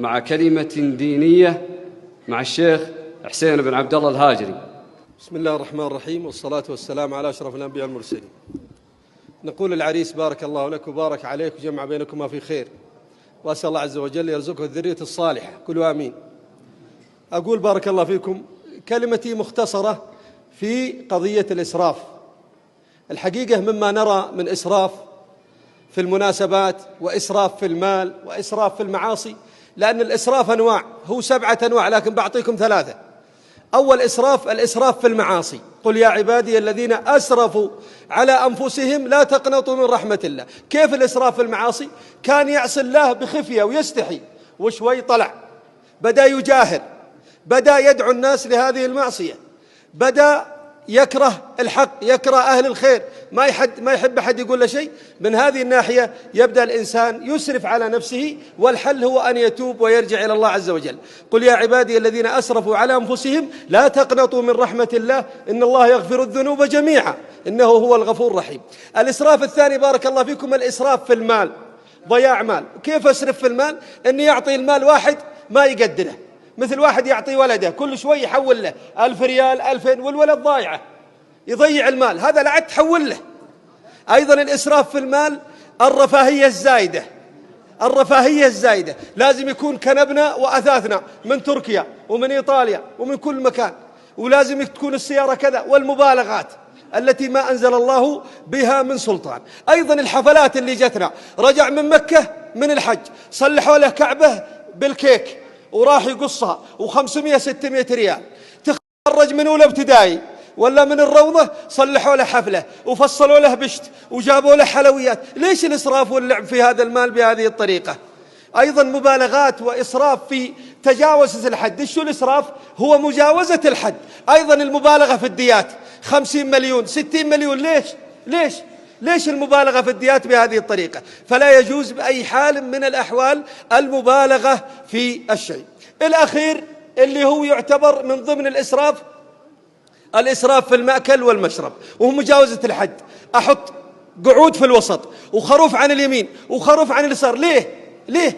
مع كلمة دينية مع الشيخ حسين بن عبد الله الهاجري. بسم الله الرحمن الرحيم، والصلاة والسلام على أشرف الأنبياء والمرسلين. نقول العريس بارك الله لك وبارك عليك وجمع بينكما في خير، وأسأل الله عز وجل يرزقه الذرية الصالحة، قولوا آمين. أقول بارك الله فيكم كلمتي مختصرة في قضية الإسراف. الحقيقة مما نرى من إسراف في المناسبات وإسراف في المال وإسراف في المعاصي، لأن الإسراف أنواع، هو 7 أنواع لكن بعطيكم 3. أول إسراف الإسراف في المعاصي، قل يا عبادي الذين أسرفوا على أنفسهم لا تقنطوا من رحمة الله. كيف الإسراف في المعاصي؟ كان يعصي الله بخفية ويستحي، وشوي طلع بدأ يجاهر، بدأ يدعو الناس لهذه المعصية، بدأ يكره الحق، يكره أهل الخير، ما يحب أحد يقول له شيء. من هذه الناحية يبدأ الإنسان يسرف على نفسه، والحل هو أن يتوب ويرجع إلى الله عز وجل. قل يا عبادي الذين أسرفوا على أنفسهم لا تقنطوا من رحمة الله إن الله يغفر الذنوب جميعا إنه هو الغفور الرحيم. الإسراف الثاني بارك الله فيكم الإسراف في المال، ضياع مال. كيف أسرف في المال؟ إني يعطي المال واحد ما يقدره، مثل واحد يعطي ولده كل شوي يحول له 1000 ريال 2000 والولد ضايعه يضيع المال، هذا لا عاد تحول له. أيضا الإسراف في المال الرفاهية الزايدة، الرفاهية الزايدة لازم يكون كنبنا وأثاثنا من تركيا ومن إيطاليا ومن كل مكان، ولازم تكون السيارة كذا، والمبالغات التي ما أنزل الله بها من سلطان. أيضا الحفلات اللي جتنا، رجع من مكة من الحج صلحوا له كعبة بالكيك وراح يقصها و500 600 ريال، تخرج من أولى ابتدائي ولا من الروضة صلحوا له حفلة وفصلوا له بشت وجابوا له حلويات. ليش الإسراف واللعب في هذا المال بهذه الطريقة؟ أيضا مبالغات وإسراف في تجاوز الحد. شو الإسراف؟ هو مجاوزة الحد. أيضا المبالغة في الديات 50 مليون 60 مليون. ليش المبالغة في الديات بهذه الطريقة؟ فلا يجوز بأي حال من الأحوال المبالغة في الشيء. الأخير اللي هو يعتبر من ضمن الإسراف الإسراف في المأكل والمشرب، وهو مجاوزة الحد. أحط قعود في الوسط وخروف عن اليمين وخروف عن اليسار. ليه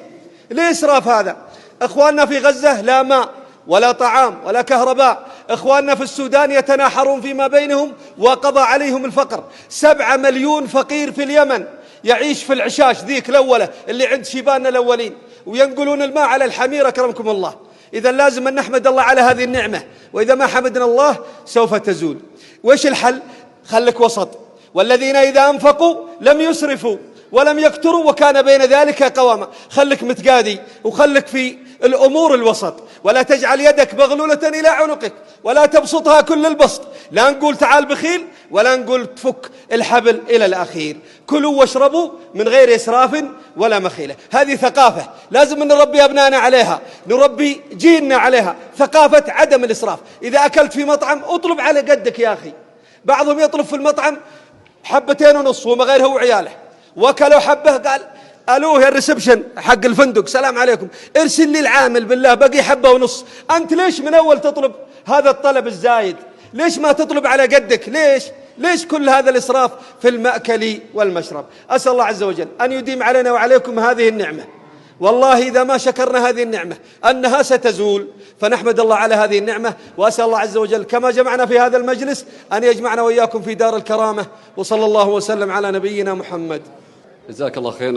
إسراف هذا؟ إخواننا في غزة لا ماء ولا طعام ولا كهرباء، إخواننا في السودان يتناحرون فيما بينهم وقضى عليهم الفقر. 7 مليون فقير في اليمن يعيش في العشاش ذيك الأولى اللي عند شيباننا الأولين، وينقلون الماء على الحمير أكرمكم الله. إذا لازم أن نحمد الله على هذه النعمة، وإذا ما حمدنا الله سوف تزول. وإيش الحل؟ خلك وسط، والذين إذا أنفقوا لم يسرفوا ولم يقتروا وكان بين ذلك قواما. خلك متقادي وخلك في الأمور الوسط، ولا تجعل يدك مغلولة إلى عنقك ولا تبسطها كل البسط. لا نقول تعال بخيل ولا نقول تفك الحبل إلى الأخير. كلوا واشربوا من غير إسراف ولا مخيلة. هذه ثقافة لازم نربي أبنائنا عليها، نربي جيلنا عليها، ثقافة عدم الإسراف. إذا أكلت في مطعم اطلب على قدك يا أخي. بعضهم يطلب في المطعم 2.5 حبة وما غيره وعياله، وكلوا حبة قال ألوه يا الريسبشن حق الفندق سلام عليكم ارسل لي العامل بالله بقي 1.5 حبة. أنت ليش من أول تطلب هذا الطلب الزايد؟ ليش ما تطلب على قدك؟ ليش كل هذا الإسراف في المأكل والمشرب؟ أسأل الله عز وجل أن يديم علينا وعليكم هذه النعمة. والله إذا ما شكرنا هذه النعمة أنها ستزول، فنحمد الله على هذه النعمة. وأسأل الله عز وجل كما جمعنا في هذا المجلس أن يجمعنا وإياكم في دار الكرامة. وصلى الله وسلم على نبينا محمد. جزاك الله خيرا.